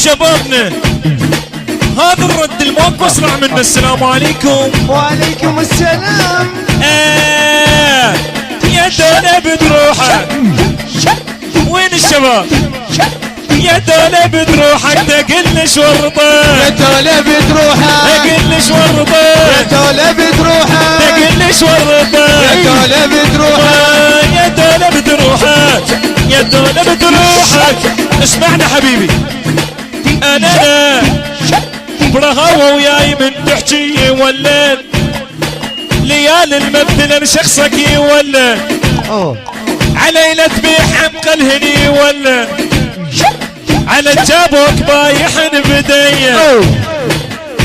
شبابنا هذا الرد الموقف اسرع منه. السلام عليكم. وعليكم السلام. يا دولة بتروحك وين الشباب؟ يا دولة بتروحك تقلش ورطة. يا دولة بتروحك تقلش ورطة. يا دولة بتروحك تقلش ورطة. يا دولة بتروحك يا دولة بتروحك. يا دولة بتروحك. اسمعنا حبيبي انا برهوة وياي من تحكي يولد ليال المبتلى شخصك يولد علي لا تبيع حمق الهني يولد على جابوك بايحن بديه.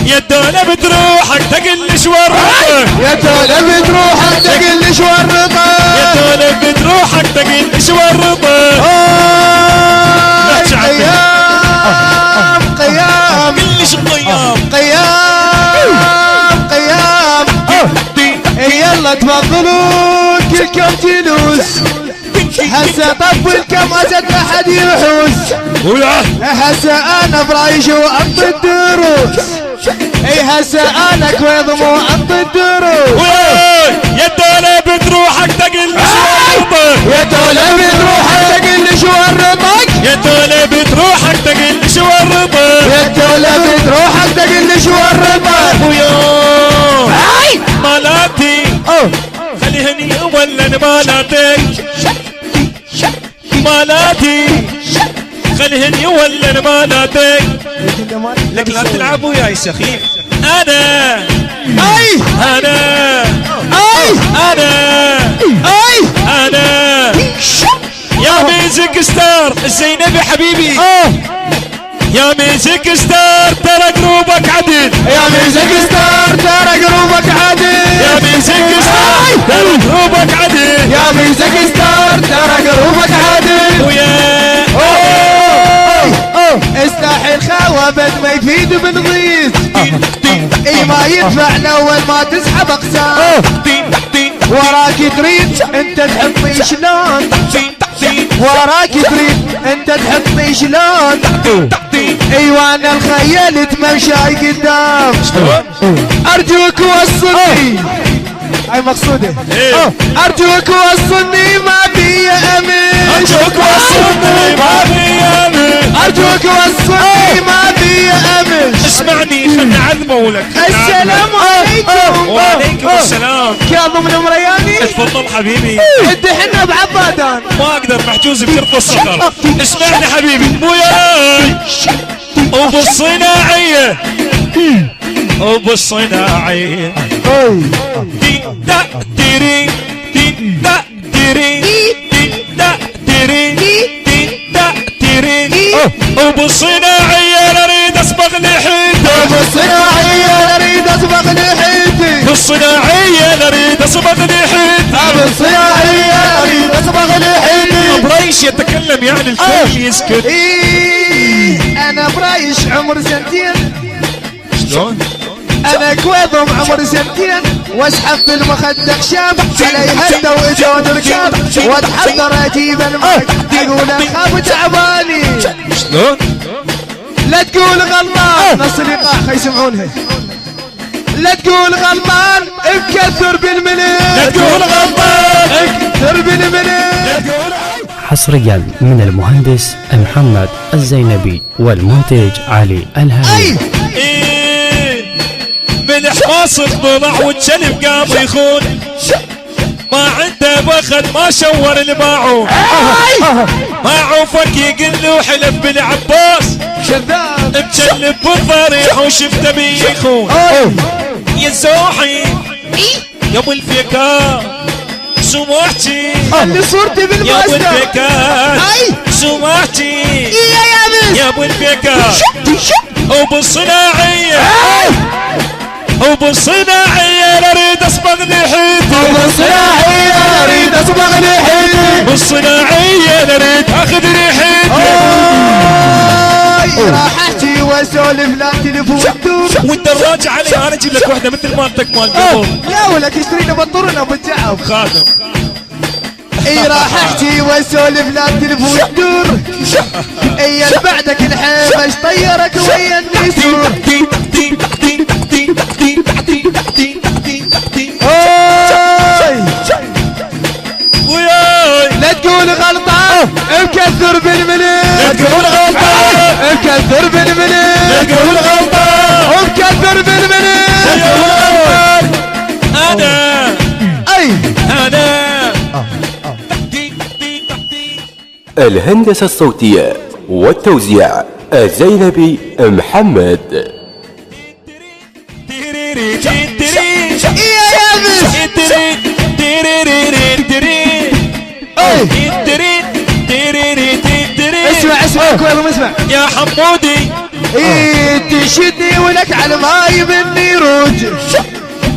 يا الدولة بتروحك تقلش ورطك. يا دولة بتروحك تقلش ورطك. يا الدولة بتروحك تقلش ورطك. قيام قيام قلش القيام قيام قيام. يلا تفضلوا كلكم جلوس هسه طب الكم ازد ما حد يحوس. هسه انا برايش وانطي الدروس. اي هسه انا كويض مو انطي الدروس. يا الدولة بتروحك تقلش ورطك. يا دولة بتروحك تقلش ورطك. يا الدولة بتروحك تقلش ورطك. يا دولة بتروحك تقلش ورطك. ويا مالاتي خلي هني ولا مالاتك. مالاتي خلي هني ولا مالاتك. لك لا تلعب وياي سخيف. انا انا انا يا ميزك ستار الزينبي حبيبي. يا ميزك ستار ترى قلوبك عدل. يا ميزك ستار ترى قلوبك عدل. يا ميزك ستار ترى قلوبك عدل. يا ميزك ستار ترى قلوبك عدل. ويا استحي الخاوة بد ما يفيد بنغيث. اي ما ينفعنا اول ما تسحب اقسام. وراك تريد انت تحطني شلون. وراك تريد انت تحطني شلون. ايوه انا الخيال تمشاي قدام. ارجوك وصلني هاي مقصوده. ارجوك وصلني ما بي امل. ارجوك وصلني ما بي امل. ارجوك وصلني ما بي امل. اسمعني خلنا عذبه لك. السلام عليكم. وعليكم السلام. كاظم المرياني. تفضل حبيبي. ادحنا بعبادان. ما اقدر محجوز بكرف الصخر. اسمعني حبيبي وياي وبالصناعية وبالصناعية تين تا تيرين تين تا تيرين تين تا تيرين تين تا تيرين وبالصناعية نريد اسبغ لحيتي. بالصناعية نريد اسبغ لحيتي. بالصناعية نريد اسبغ لحيتي. بالصناعية نريد اسبغ لحيتي. بريش يتكلم يعني الكل يسكت. انا برايش عمر سنتين. شلون؟ انا كويضم عمر سنتين واسحب في المخدة خشاب علي هدى واجود ركاب واتحضر اجيب الماء. تقول اخاف تعباني. شلون؟ لا تقول غلطان. نص الايقاع خي يسمعونها. لا تقول غلطان بكثر بالملك. لا تقول غلطان بكثر بالملك. حصريا من المهندس محمد الزينبي والمنتج علي الهادي. بالحماص الضلع والكلب قام يخون ما عنده بخل ما شور الماعون. ماعوفك يقل له حلف بالعباس شذاب مكلب بالضريح وشفته بيخون. يا زوحي يا ابو الفكار سمعتي اللي صورتي يا ابو بالمصدر. الفكار سمعتي يا ابو الفكار وبالصناعية وبالصناعية نريد اسبغ لحيتي. بالصناعية نريد اسبغ لحيتي. بالصناعية نريد اخذ ريحيتي. راح احكي واسولف لا تلفون الدور. وانت راجع علي انا اجيب لك واحدة مثل مالتك مال قبل. لا ولك اشترينا بطرنا بالجعب. خادم اي راح احكي واسولف لا تلفون دور. اي اللي بعدك الحمش طيرك ويا النسور. لا تقول غلطان مكثر بالمليون. لا تقول غلطان مكثر بالمليون. لا تقول غلطان مكثر بالمليون. انا الهندسة الصوتية والتوزيع الزينبي محمد. اسمع كويس اسمع يا حمودي. تشدني ولك على الماي مني يروج.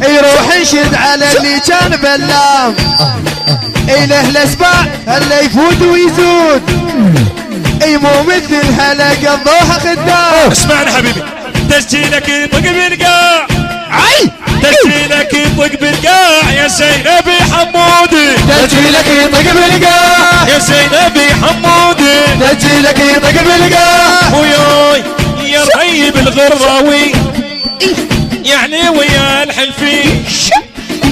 يروح ينشد على اللي كان بلام. له الاسباع هلا يفوت ويزود. مو مثل هلا قضوها خدام. اسمعني حبيبي، تسجيلك يطق بالقاع. تسجيلك يطق بالقاع يا زينبي حمودي. تسجيلك يطق بالقاع يا زينبي حمودي. تسجيلك يطق بالقاع. وياي يا رهيب الغراوي يعني ويا الحلفي.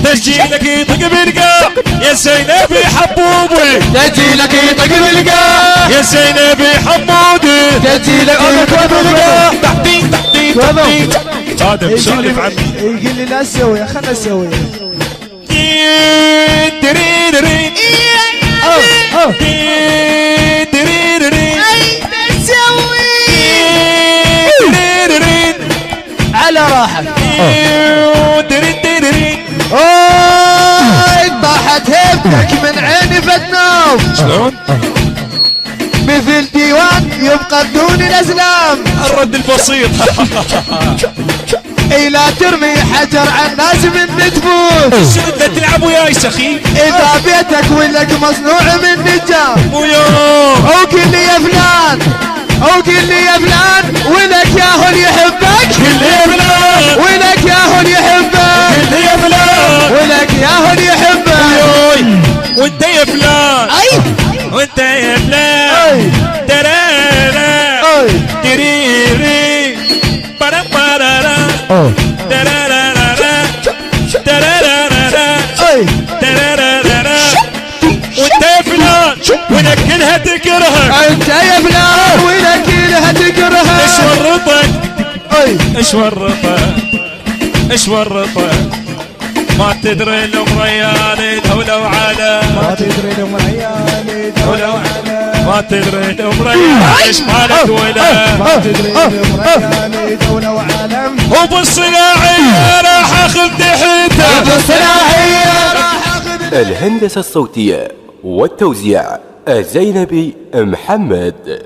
تسجيلك يطق بالقاع يا زينبي حبوبي. تسجيلك يطق بالقاع يا زينبي حمودي. تسجيلك يطق بالقاع. تحتين تحتين تحتين. ادم سولف عني. يقول لي لا تسوي خلنا نسوي. على راحك. طاحت هيبتك من عيني فتناف. شلون؟ مثل ديوان يبقى بدون الازلام. الرد البسيط. لا ترمي حجر على الناس من تفوت. شنو تلعب وياي سخي؟ اذا بيتك ولك مصنوع من نجار. وياه وقل لي يا فلان وقل لي يا فلان ولك ياهل يحبك. قل لي يا فلان ولك ياهل يحبك. قل لي يا فلان ولك ياهل يحبك. وياي وانت يا فلان. وانت يا فلان. ترارا تريري برا برا ترارا ترارا ترارا. وانت يا فلان وينك كلها تكرهك. انت يا فلان ولك كلها تكرهك. ايش ورطك ايش ورطك ايش ورطك. ما تدري لو مريالي دولة وعالم. ما تدري لو مريالي دولة وعالم. ما تدري لو مريالي ايش مالك ولا. ما تدري لو مريالي دولة وعالم. وبالصناعية راح اخذ دحيته. بالصناعية راح اخذ. الهندسة الصوتية والتوزيع الزينبي محمد.